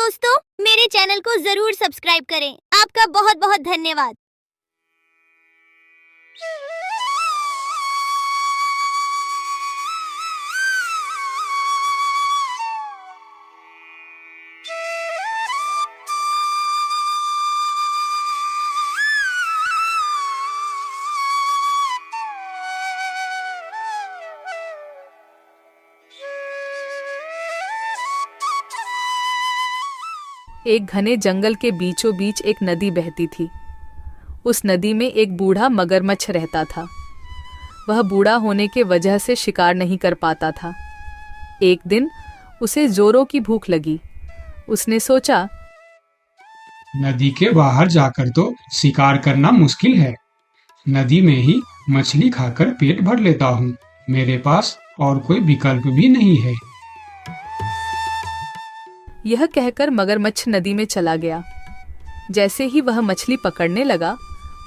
दोस्तों, मेरे चैनल को जरूर सब्सक्राइब करें। आपका बहुत बहुत धन्यवाद। एक घने जंगल के बीचों बीच एक नदी बहती थी। उस नदी में एक बूढ़ा मगरमच्छ रहता था। वह बूढ़ा होने के वजह से शिकार नहीं कर पाता था। एक दिन उसे जोरों की भूख लगी। उसने सोचा, नदी के बाहर जाकर तो शिकार करना मुश्किल है। नदी में ही मछली खाकर पेट भर लेता हूँ। मेरे पास और कोई विकल्प भी नहीं है। यह कहकर मगरमच्छ नदी में चला गया। जैसे ही वह मछली पकड़ने लगा,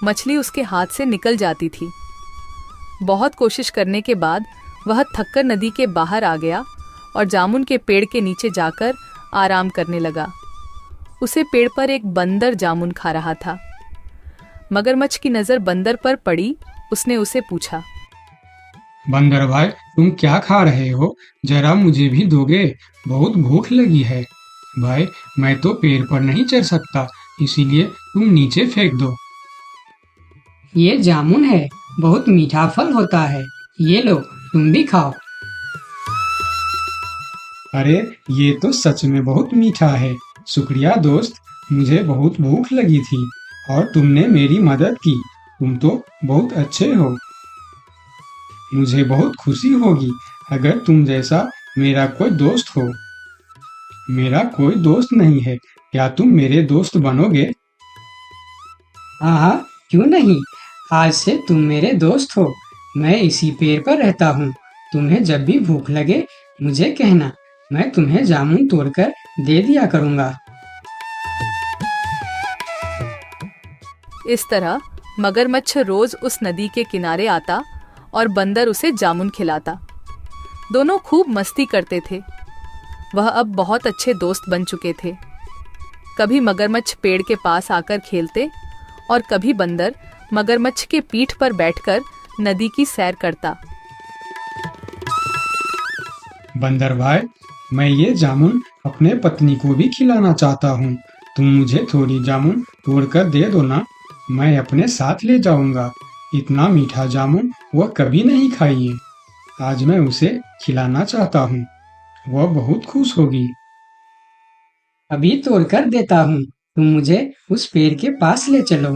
मछली उसके हाथ से निकल जाती थी। बहुत कोशिश करने के बाद वह थककर नदी के बाहर आ गया और जामुन के पेड़ के नीचे जाकर आराम करने लगा। उसे पेड़ पर एक बंदर जामुन खा रहा था। मगरमच्छ की नजर बंदर पर पड़ी। उसने उसे पूछा, बंदर भाई, तुम क्या खा रहे हो? जरा मुझे भी दोगे? बहुत भूख लगी है। भाई, मैं तो पेड़ पर नहीं चढ़ सकता, इसीलिए तुम नीचे फेंक दो। ये जामुन है, बहुत मीठा फल होता है। ये लो, तुम भी खाओ। अरे, ये तो सच में बहुत मीठा है। शुक्रिया दोस्त, मुझे बहुत भूख लगी थी और तुमने मेरी मदद की। तुम तो बहुत अच्छे हो। मुझे बहुत खुशी होगी अगर तुम जैसा मेरा कोई दोस्त हो। मेरा कोई दोस्त नहीं है, क्या तुम मेरे दोस्त बनोगे? हाँ हाँ, क्यों नहीं। आज से तुम मेरे दोस्त हो। मैं इसी पेड़ पर रहता हूँ। तुम्हें जब भी भूख लगे मुझे कहना, मैं तुम्हें जामुन तोड़कर दे दिया करूँगा। इस तरह मगरमच्छ रोज उस नदी के किनारे आता और बंदर उसे जामुन खिलाता। दोनों खूब मस्ती करते थे। वह अब बहुत अच्छे दोस्त बन चुके थे। कभी मगरमच्छ पेड़ के पास आकर खेलते और कभी बंदर मगरमच्छ के पीठ पर बैठकर नदी की सैर करता। बंदर भाई, मैं ये जामुन अपने पत्नी को भी खिलाना चाहता हूँ। तुम मुझे थोड़ी जामुन तोड़कर दे दो ना, मैं अपने साथ ले जाऊंगा। इतना मीठा जामुन वह कभी नहीं खाई है। आज मैं उसे खिलाना चाहता हूँ। वह बहुत खुश होगी। अभी तोड़कर देता हूँ, तुम मुझे उस पेड़ के पास ले चलो।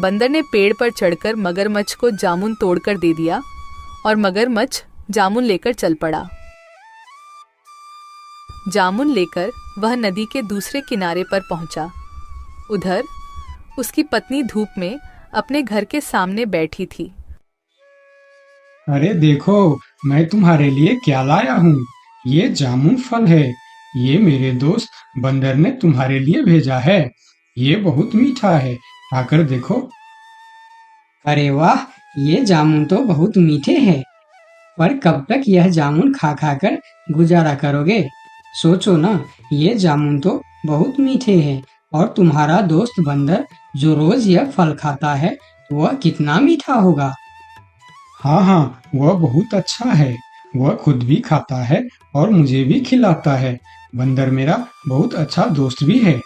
बंदर ने पेड़ पर चढ़कर मगरमच्छ को जामुन तोड़कर दे दिया और मगरमच्छ जामुन लेकर चल पड़ा। जामुन लेकर वह नदी के दूसरे किनारे पर पहुंचा। उधर उसकी पत्नी धूप में अपने घर के सामने बैठी थी। अरे देखो, मैं तुम्हारे लिए क्या लाया हूँ। ये जामुन फल है। ये मेरे दोस्त बंदर ने तुम्हारे लिए भेजा है। ये बहुत मीठा है, खाकर देखो। अरे वाह, ये जामुन तो बहुत मीठे हैं। पर कब तक यह जामुन खा खा कर गुजारा करोगे? सोचो ना, ये जामुन तो बहुत मीठे हैं और तुम्हारा दोस्त बंदर जो रोज यह फल खाता है, वह कितना मीठा होगा। हाँ हाँ, वह बहुत अच्छा है। वह खुद भी खाता है और मुझे भी खिलाता है। बंदर मेरा बहुत अच्छा दोस्त भी है।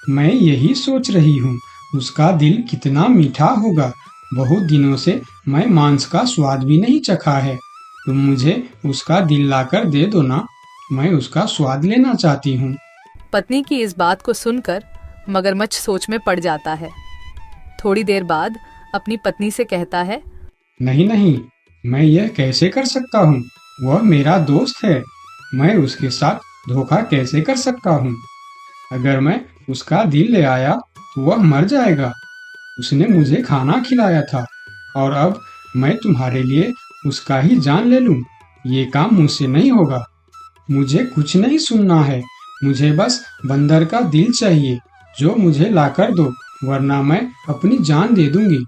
मैं यही सोच रही हूँ, उसका दिल कितना मीठा होगा। बहुत दिनों से मैं मांस का स्वाद भी नहीं चखा है। तुम मुझे उसका दिल लाकर दे दो ना, मैं उसका स्वाद लेना चाहती हूँ। पत्नी की इस बात को सुनकर मगरमच्छ सोच में पड़ जाता है। थोड़ी देर बाद अपनी पत्नी से कहता है, नहीं नहीं, मैं यह कैसे कर सकता हूँ? वह मेरा दोस्त है। मैं उसके साथ धोखा कैसे कर सकता हूँ? अगर मैं उसका दिल ले आया तो वह मर जाएगा। उसने मुझे खाना खिलाया था और अब मैं तुम्हारे लिए उसका ही जान ले लूं। ये काम मुझसे नहीं होगा। मुझे कुछ नहीं सुनना है। मुझे बस बंदर का दिल चाहिए जो मुझे लाकर दो, वरना मैं अपनी जान दे दूंगी।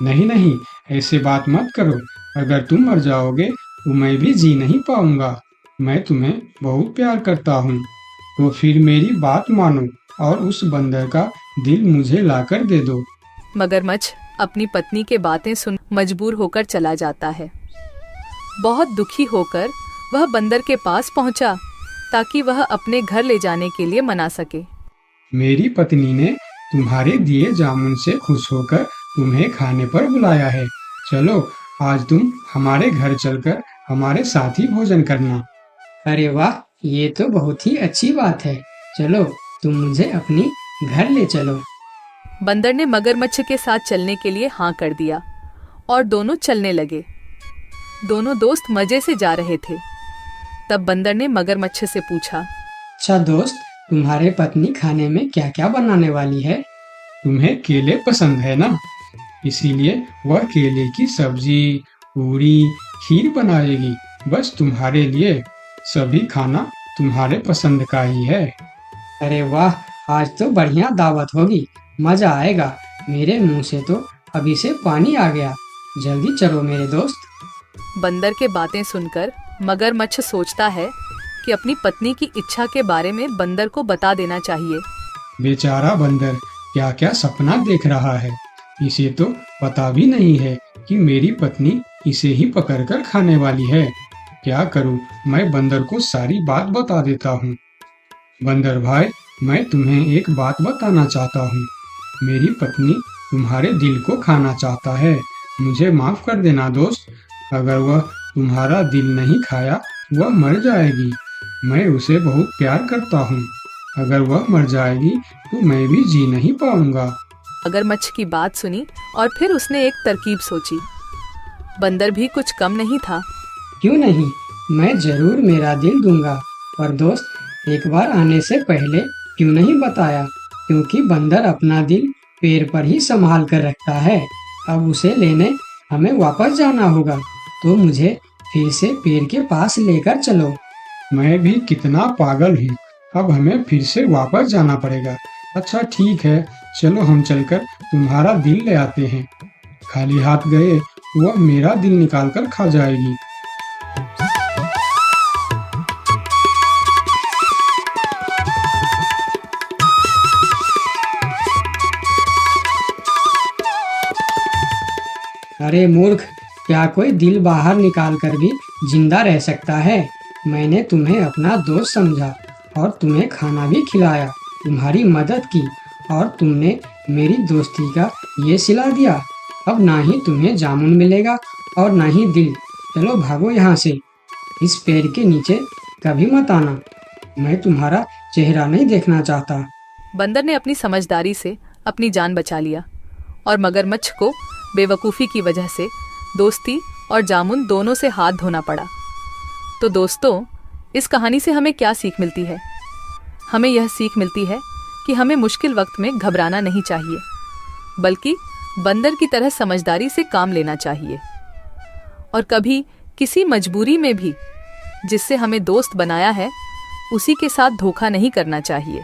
नहीं नहीं, ऐसे बात मत करो। अगर तुम मर जाओगे तो मैं भी जी नहीं पाऊंगा। मैं तुम्हें बहुत प्यार करता हूँ। तो फिर मेरी बात मानो और उस बंदर का दिल मुझे लाकर दे दो। मगरमच्छ अपनी पत्नी के बातें सुन मजबूर होकर चला जाता है। बहुत दुखी होकर वह बंदर के पास पहुंचा ताकि वह अपने घर ले जाने के लिए मना सके। मेरी पत्नी ने तुम्हारे दिए जामुन से खुश होकर तुम्हें खाने पर बुलाया है। चलो आज तुम हमारे घर चलकर हमारे साथ ही भोजन करना। अरे वाह, ये तो बहुत ही अच्छी बात है। चलो तुम मुझे अपनी घर ले चलो। बंदर ने मगरमच्छ के साथ चलने के लिए हाँ कर दिया और दोनों चलने लगे। दोनों दोस्त मजे से जा रहे थे। तब बंदर ने मगरमच्छ से पूछा, अच्छा दोस्त, तुम्हारे पत्नी खाने में क्या क्या बनाने वाली है? तुम्हें केले पसंद है ना, इसीलिए वह केले की सब्जी, पूरी, खीर बनाएगी। बस तुम्हारे लिए। सभी खाना तुम्हारे पसंद का ही है। अरे वाह, आज तो बढ़िया दावत होगी, मजा आएगा। मेरे मुंह से तो अभी से पानी आ गया। जल्दी चलो मेरे दोस्त। बंदर के बातें सुनकर मगरमच्छ सोचता है कि अपनी पत्नी की इच्छा के बारे में बंदर को बता देना चाहिए। बेचारा बंदर क्या क्या सपना देख रहा है। इसे तो पता भी नहीं है कि मेरी पत्नी इसे ही पकड़कर खाने वाली है। क्या करूं, मैं बंदर को सारी बात बता देता हूँ। बंदर भाई, मैं तुम्हें एक बात बताना चाहता हूँ। मेरी पत्नी तुम्हारे दिल को खाना चाहता है। मुझे माफ कर देना दोस्त। अगर वह तुम्हारा दिल नहीं खाया, वह मर जाएगी। मैं उसे बहुत प्यार करता हूँ। अगर वह मर जाएगी तो मैं भी जी नहीं पाऊंगा। मगरमच्छ की बात सुनी और फिर उसने एक तरकीब सोची। बंदर भी कुछ कम नहीं था। क्यों नहीं, मैं जरूर मेरा दिल दूंगा। पर दोस्त, एक बार आने से पहले क्यों नहीं बताया? क्योंकि बंदर अपना दिल पेड़ पर ही संभाल कर रखता है। अब उसे लेने हमें वापस जाना होगा, तो मुझे फिर से पेड़ के पास लेकर चलो। मैं भी कितना पागल हूँ। अब हमें फिर से वापस जाना पड़ेगा। अच्छा ठीक है, चलो हम चलकर तुम्हारा दिल ले आते हैं। खाली हाथ गए वह मेरा दिल निकाल कर खा जाएगी। अरे मूर्ख, क्या कोई दिल बाहर निकाल कर भी जिंदा रह सकता है? मैंने तुम्हें अपना दोस्त समझा और तुम्हें खाना भी खिलाया, तुम्हारी मदद की, और तुमने मेरी दोस्ती का ये सिला दिया। अब ना ही तुम्हें जामुन मिलेगा और ना ही दिल। चलो भागो यहाँ से। इस पेड़ के नीचे कभी मत आना। मैं तुम्हारा चेहरा नहीं देखना चाहता। बंदर ने अपनी समझदारी से अपनी जान बचा लिया और मगरमच्छ को बेवकूफ़ी की वजह से दोस्ती और जामुन दोनों से हाथ धोना पड़ा। तो दोस्तों, इस कहानी से हमें क्या सीख मिलती है? हमें यह सीख मिलती है कि हमें मुश्किल वक्त में घबराना नहीं चाहिए, बल्कि बंदर की तरह समझदारी से काम लेना चाहिए। और कभी किसी मजबूरी में भी जिससे हमें दोस्त बनाया है, उसी के साथ धोखा नहीं करना चाहिए।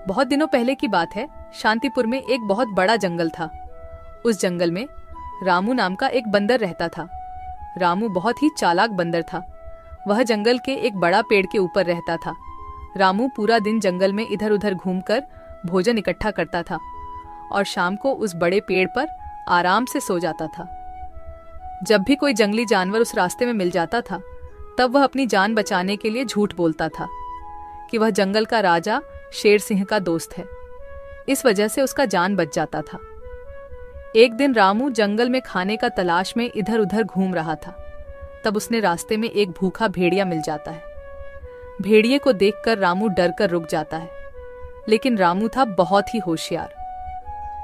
बहुत दिनों पहले की बात है। शांतिपुर में एक बहुत बड़ा जंगल था। उस जंगल में रामू नाम का एक बंदर रहता था। रामू बहुत ही चालाक बंदर था। वह जंगल के एक बड़ा पेड़ के ऊपर रहता था। रामू पूरा दिन जंगल में इधर उधर घूमकर भोजन इकट्ठा करता था और शाम को उस बड़े पेड़ पर आराम से सो जाता था। जब भी कोई जंगली जानवर उस रास्ते में मिल जाता था, तब वह अपनी जान बचाने के लिए झूठ बोलता था कि वह जंगल का राजा शेर सिंह का दोस्त है। इस वजह से उसका जान बच जाता था। एक दिन रामू जंगल में खाने का तलाश में इधर उधर घूम रहा था। तब उसने रास्ते में एक भूखा भेड़िया मिल जाता है। भेड़िए को देखकर रामू डर कर रुक जाता है, लेकिन रामू था बहुत ही होशियार।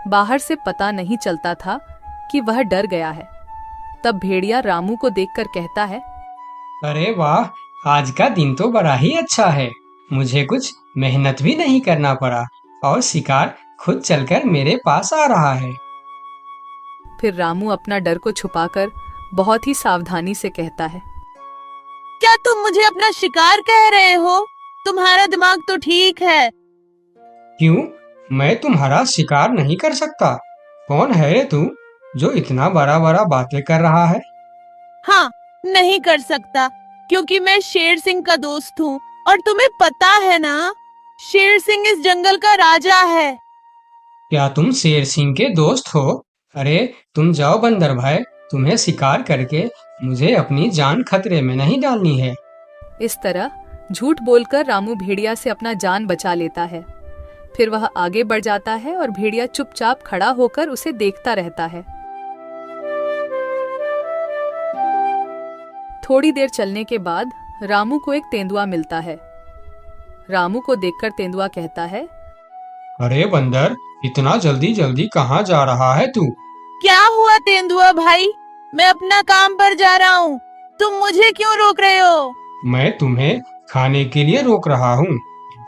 बाहर से पता नहीं चलता था कि वह डर गया है। तब भेड़िया रामू को देखकर कहता है, अरे वाह, आज का दिन तो बड़ा ही अच्छा है। मुझे कुछ मेहनत भी नहीं करना पड़ा और शिकार खुद चलकर मेरे पास आ रहा है। फिर रामू अपना डर को छुपाकर बहुत ही सावधानी से कहता है, क्या तुम मुझे अपना शिकार कह रहे हो? तुम्हारा दिमाग तो ठीक है। क्यों? मैं तुम्हारा शिकार नहीं कर सकता। कौन है रे तू जो इतना बड़ा बड़ा बातें कर रहा है? हाँ, नहीं कर सकता क्योंकि मैं शेर सिंह का दोस्त हूँ और तुम्हें पता है ना, शेर सिंह इस जंगल का राजा है। क्या तुम शेर सिंह के दोस्त हो? अरे तुम जाओ बंदर भाई, तुम्हें शिकार करके मुझे अपनी जान खतरे में नहीं डालनी है। इस तरह झूठ बोलकर रामू भेड़िया से अपना जान बचा लेता है। फिर वह आगे बढ़ जाता है और भेड़िया चुपचाप खड़ा होकर उसे देखता रहता है। थोड़ी देर चलने के बाद रामू को एक तेंदुआ मिलता है। रामू को देखकर तेंदुआ कहता है, अरे बंदर, इतना जल्दी जल्दी कहाँ जा रहा है तू? क्या हुआ तेंदुआ भाई? मैं अपना काम पर जा रहा हूँ, तुम मुझे क्यों रोक रहे हो? मैं तुम्हें खाने के लिए रोक रहा हूँ।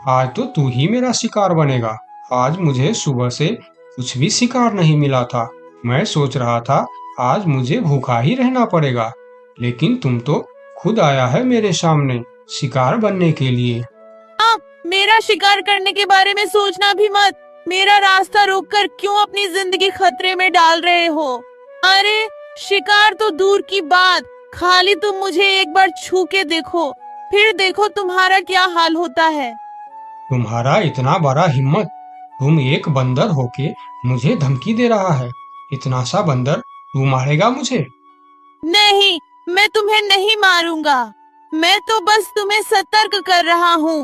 आज तो तू ही मेरा शिकार बनेगा। आज मुझे सुबह से कुछ भी शिकार नहीं मिला था। मैं सोच रहा था आज मुझे भूखा ही रहना पड़ेगा, लेकिन तुम तो खुद आया है मेरे सामने शिकार बनने के लिए। मेरा शिकार करने के बारे में सोचना भी मत। मेरा रास्ता रोककर क्यों अपनी जिंदगी खतरे में डाल रहे हो? अरे शिकार तो दूर की बात, खाली तुम मुझे एक बार छू के देखो, फिर देखो तुम्हारा क्या हाल होता है। तुम्हारा इतना बड़ा हिम्मत! तुम एक बंदर होके मुझे धमकी दे रहा है। इतना सा बंदर तू मारेगा मुझे? नहीं, मैं तुम्हें नहीं मारूंगा। मैं तो बस तुम्हें सतर्क कर रहा हूँ।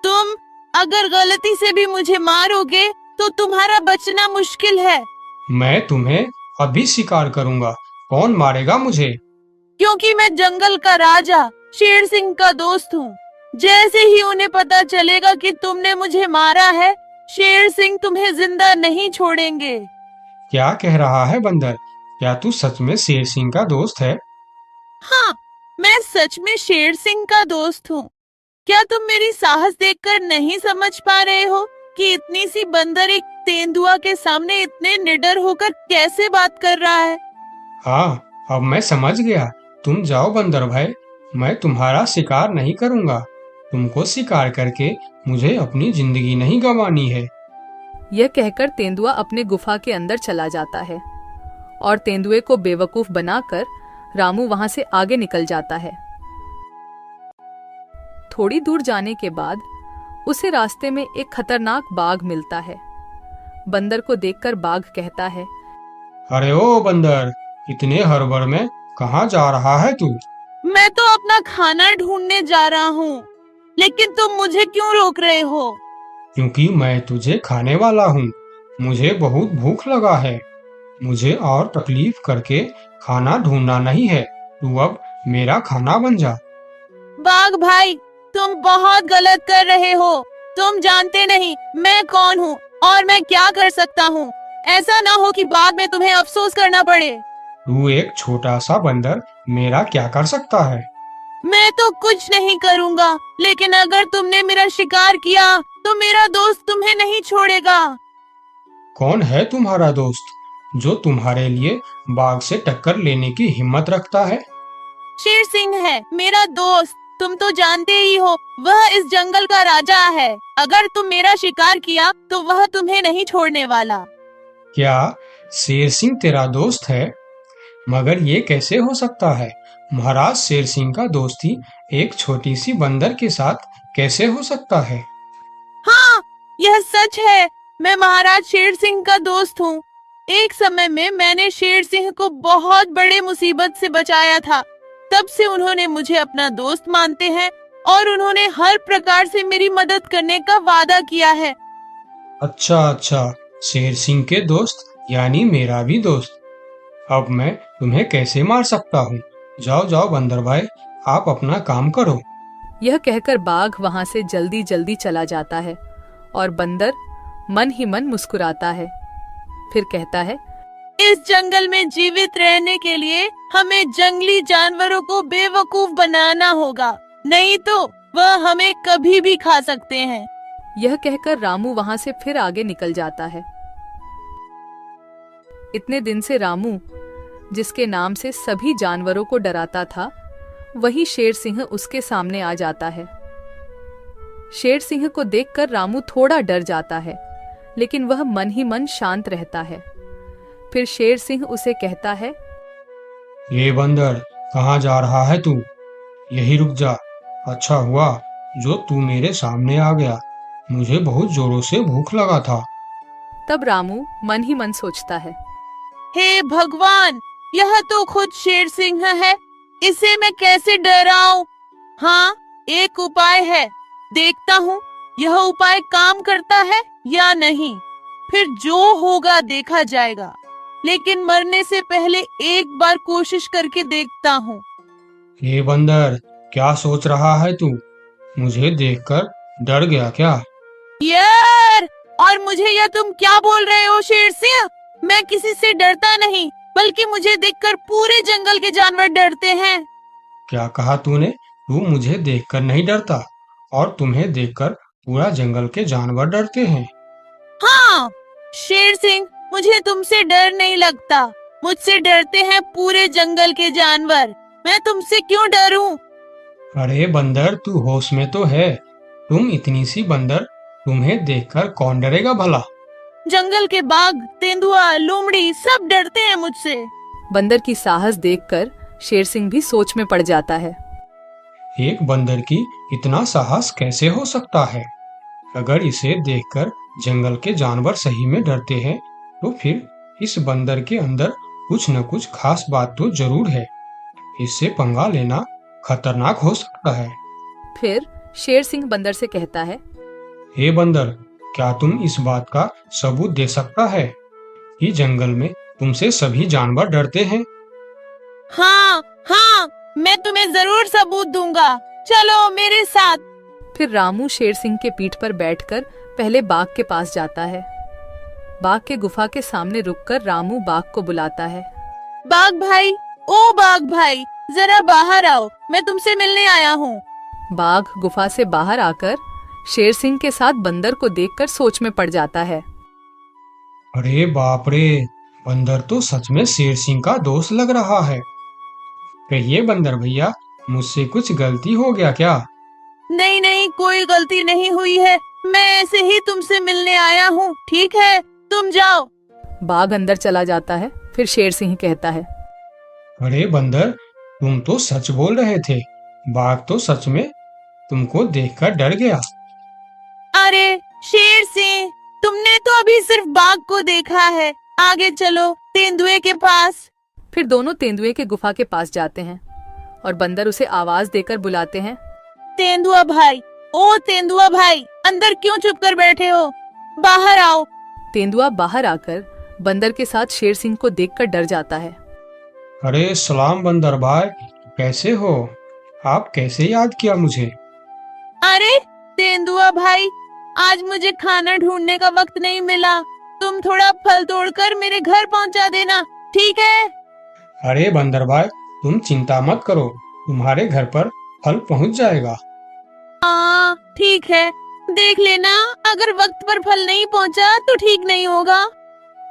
तुम अगर गलती से भी मुझे मारोगे तो तुम्हारा बचना मुश्किल है। मैं तुम्हें अभी शिकार करूंगा। कौन मारेगा मुझे? क्योंकि मैं जंगल का राजा शेर सिंह का दोस्त हूँ। जैसे ही उन्हें पता चलेगा कि तुमने मुझे मारा है, शेर सिंह तुम्हें जिंदा नहीं छोड़ेंगे। क्या कह रहा है बंदर? क्या तू सच में शेर सिंह का दोस्त है? हाँ, मैं सच में शेर सिंह का दोस्त हूँ। क्या तुम मेरी साहस देखकर नहीं समझ पा रहे हो कि इतनी सी बंदर एक तेंदुआ के सामने इतने निडर होकर कैसे बात कर रहा है? हाँ, अब मैं समझ गया। तुम जाओ बंदर भाई, मैं तुम्हारा शिकार नहीं करूंगा। तुमको शिकार करके मुझे अपनी जिंदगी नहीं गंवानी है। यह कहकर तेंदुआ अपने गुफा के अंदर चला जाता है और तेंदुए को बेवकूफ बनाकर रामू वहां से आगे निकल जाता है। थोड़ी दूर जाने के बाद उसे रास्ते में एक खतरनाक बाघ मिलता है। बंदर को देखकर बाघ कहता है, अरे ओ बंदर, इतने हड़बड़ में कहाँ जा रहा है तू? मैं तो अपना खाना ढूंढने जा रहा हूँ, लेकिन तुम मुझे क्यों रोक रहे हो? क्योंकि मैं तुझे खाने वाला हूँ। मुझे बहुत भूख लगा है। मुझे और तकलीफ करके खाना ढूंढना नहीं है। तू अब मेरा खाना बन जा। बाघ भाई, तुम बहुत गलत कर रहे हो। तुम जानते नहीं मैं कौन हूँ और मैं क्या कर सकता हूँ। ऐसा ना हो कि बाद में तुम्हें अफसोस करना पड़े। तू एक छोटा सा बंदर मेरा क्या कर सकता है? मैं तो कुछ नहीं करूँगा, लेकिन अगर तुमने मेरा शिकार किया तो मेरा दोस्त तुम्हें नहीं छोड़ेगा। कौन है तुम्हारा दोस्त जो तुम्हारे लिए बाघ से टक्कर लेने की हिम्मत रखता है? शेर सिंह है मेरा दोस्त। तुम तो जानते ही हो, वह इस जंगल का राजा है। अगर तुम मेरा शिकार किया तो वह तुम्हें नहीं छोड़ने वाला। क्या शेर सिंह तेरा दोस्त है? मगर ये कैसे हो सकता है? महाराज शेर सिंह का दोस्ती एक छोटी सी बंदर के साथ कैसे हो सकता है? हाँ, यह सच है। मैं महाराज शेर सिंह का दोस्त हूँ। एक समय में मैंने शेर सिंह को बहुत बड़े मुसीबत से बचाया था। तब से उन्होंने मुझे अपना दोस्त मानते हैं और उन्होंने हर प्रकार से मेरी मदद करने का वादा किया है। अच्छा, शेर सिंह के दोस्त यानी मेरा भी दोस्त। अब मैं तुम्हें कैसे मार सकता हूँ? जाओ जाओ बंदर भाई, आप अपना काम करो। यह कहकर बाघ वहां से जल्दी जल्दी चला जाता है और बंदर मन ही मन मुस्कुराता है। फिर कहता है, इस जंगल में जीवित रहने के लिए हमें जंगली जानवरों को बेवकूफ बनाना होगा, नहीं तो वह हमें कभी भी खा सकते हैं। यह कहकर रामू वहां से फिर आगे निकल जाता है। इतने दिन से रामू, जिसके नाम से सभी जानवरों को डराता था, वही शेर सिंह उसके सामने आ जाता है। शेर सिंह को देखकर रामू थोड़ा डर जाता है, लेकिन वह मन ही मन शांत रहता है। फिर शेर सिंह उसे कहता है, ये बंदर, कहाँ जा रहा है तू? यही रुक जा। अच्छा हुआ जो तू मेरे सामने आ गया, मुझे बहुत जोरों से भूख लगा था। तब रामू मन ही मन सोचता है, हे भगवान, यह तो खुद शेर सिंह है, इसे मैं कैसे डराऊं? हाँ, एक उपाय है, देखता हूँ यह उपाय काम करता है या नहीं, फिर जो होगा देखा जाएगा। लेकिन मरने से पहले एक बार कोशिश करके देखता हूँ। ये बंदर, क्या सोच रहा है तू? मुझे देखकर डर गया क्या? यार, और मुझे यह तुम क्या बोल रहे हो शेर सिंह? मैं किसी से डरता नहीं, बल्कि मुझे देखकर पूरे जंगल के जानवर डरते हैं। क्या कहा तूने? तू मुझे देखकर नहीं डरता और तुम्हें देखकर पूरा जंगल के जानवर डरते हैं? हाँ शेर सिंह, मुझे तुमसे डर नहीं लगता, मुझसे डरते हैं पूरे जंगल के जानवर। मैं तुमसे क्यों डरूं? अरे बंदर, तू होश में तो है? तुम इतनी सी बंदर, तुम्हें देखकर कौन डरेगा भला? जंगल के बाघ, तेंदुआ, लोमड़ी सब डरते हैं मुझसे। बंदर की साहस देखकर शेर सिंह भी सोच में पड़ जाता है। एक बंदर की इतना साहस कैसे हो सकता है? अगर इसे देखकर जंगल के जानवर सही में डरते हैं, तो फिर इस बंदर के अंदर कुछ न कुछ खास बात तो जरूर है। इससे पंगा लेना खतरनाक हो सकता है। फिर शेर सिंह बंदर से कहता है, हे बंदर, क्या तुम इस बात का सबूत दे सकता है कि जंगल में तुमसे सभी जानवर डरते हैं? हाँ हाँ, मैं तुम्हें जरूर सबूत दूंगा, चलो मेरे साथ। फिर रामू शेर सिंह के पीठ पर बैठकर पहले बाघ के पास जाता है। बाघ के गुफा के सामने रुककर रामू बाघ को बुलाता है। बाघ भाई, ओ बाघ भाई, जरा बाहर आओ, मैं तुमसे मिलने आया हूँ। बाघ गुफा से बाहर आकर शेर सिंह के साथ बंदर को देखकर सोच में पड़ जाता है। अरे बाप रे, बंदर तो सच में शेर सिंह का दोस्त लग रहा है। कहिए बंदर भैया, मुझसे कुछ गलती हो गया क्या? नहीं नहीं, कोई गलती नहीं हुई है, मैं ऐसे ही तुमसे मिलने आया हूँ, ठीक है तुम जाओ। बाघ अंदर चला जाता है। फिर शेर सिंह कहता है, अरे बंदर, तुम तो सच बोल रहे थे। बाघ तो सच में तुमको देखकर डर गया। अरे शेर सिंह, तुमने तो अभी सिर्फ बाघ को देखा है, आगे चलो तेंदुए के पास। फिर दोनों तेंदुए के गुफा के पास जाते हैं और बंदर उसे आवाज देकर बुलाते हैं। तेंदुआ भाई, ओ तेंदुआ भाई, अंदर क्यों चुप कर बैठे हो, बाहर आओ। तेंदुआ बाहर आकर बंदर के साथ शेर सिंह को देखकर डर जाता है। अरे सलाम बंदर भाई, कैसे हो? आप कैसे याद किया मुझे? अरे तेंदुआ भाई, आज मुझे खाना ढूंढने का वक्त नहीं मिला, तुम थोड़ा फल तोड़कर मेरे घर पहुंचा देना, ठीक है? अरे बंदर भाई, तुम चिंता मत करो, तुम्हारे घर पर फल पहुंच जाएगा। हाँ ठीक है, देख लेना, अगर वक्त पर फल नहीं पहुंचा तो ठीक नहीं होगा।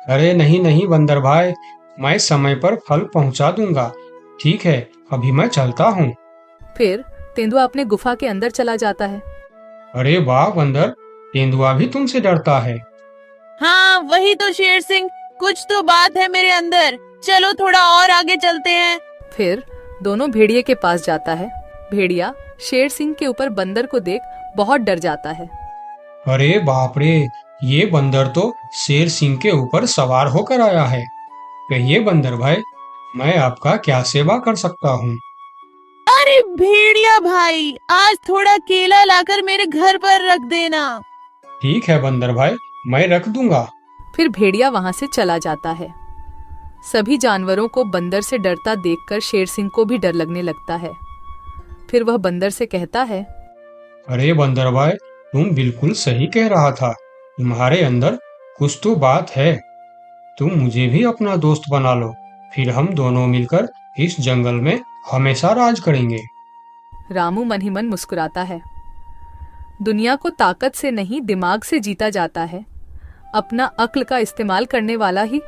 अरे नहीं नहीं बंदर भाई, मैं समय पर फल पहुंचा दूंगा। ठीक है, अभी मैं चलता हूँ। फिर तेंदुआ अपने गुफा के अंदर चला जाता है। अरे वाह बंदर, तेंदुआ भी तुमसे डरता है। हाँ वही तो शेर सिंह, कुछ तो बात है मेरे अंदर, चलो थोड़ा और आगे चलते हैं। फिर दोनों भेड़िए के पास जाता है। भेड़िया शेर सिंह के ऊपर बंदर को देख बहुत डर जाता है। अरे बाप रे, ये बंदर तो शेर सिंह के ऊपर सवार होकर आया है। कहिए बंदर भाई, मैं आपका क्या सेवा कर सकता हूँ? अरे भेड़िया भाई, आज थोड़ा केला लाकर मेरे घर पर रख देना। ठीक है बंदर भाई, मैं रख दूंगा। फिर भेड़िया वहां से चला जाता है। सभी जानवरों को बंदर से डरता देखकर शेर सिंह को भी डर लगने लगता है। फिर वह बंदर से कहता है, अरे बंदर भाई, तुम बिल्कुल सही कह रहा था, तुम्हारे अंदर कुछ तो बात है। तुम मुझे भी अपना दोस्त बना लो, फिर हम दोनों मिलकर इस जंगल में हमेशा राज करेंगे। रामू मन ही मन मुस्कुराता है। दुनिया को ताकत से नहीं दिमाग से जीता जाता है। अपना अक्ल का इस्तेमाल करने वाला ही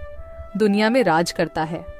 दुनिया में राज करता है।